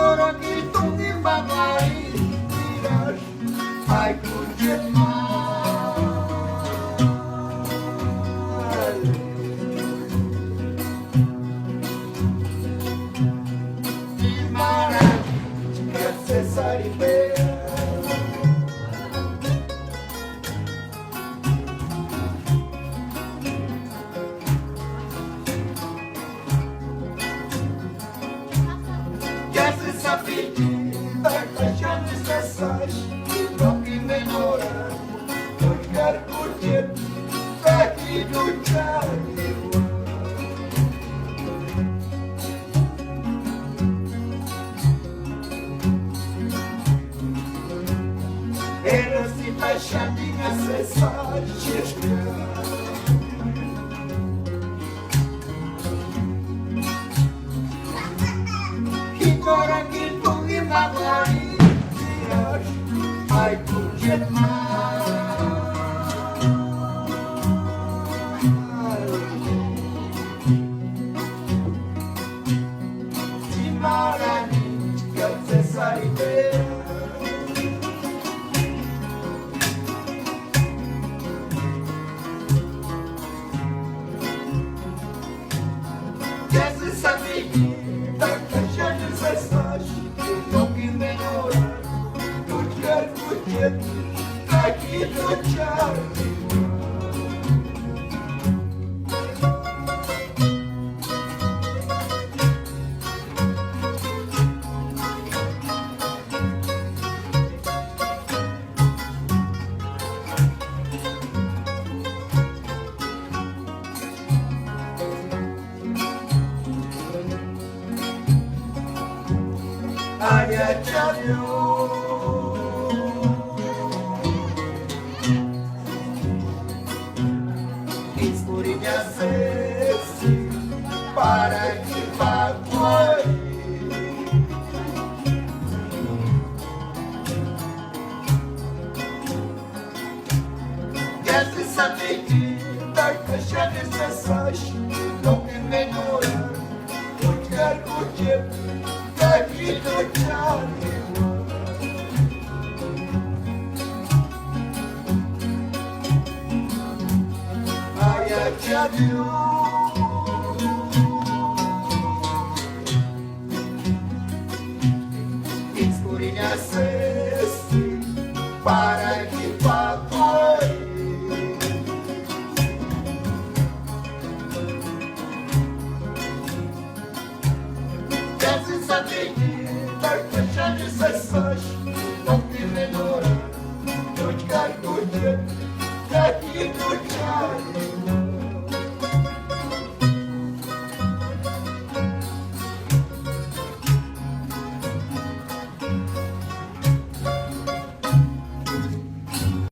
orang itu timbang lain tidak aku cepat di mana jika sesari Sabe da caixa de mensagem não que melhorar não quero curtir aqui do Angahuan Eloisita chaminha mensagens orang itu lima hari biar aku di mana jika sesari Esse sabe tak caixa de mensagem não que melhorar não quero curtir aqui do Angahuan Ayah jadiu escuridão cesse para que vai Esse sabe que da caixa de mensagem não me melhorar não quero curtir aqui do Angahuan Ayah jadiu escuridão cesse para que vai Esse sabe da caixa de mensagem não me melhorar não quero curtir aqui do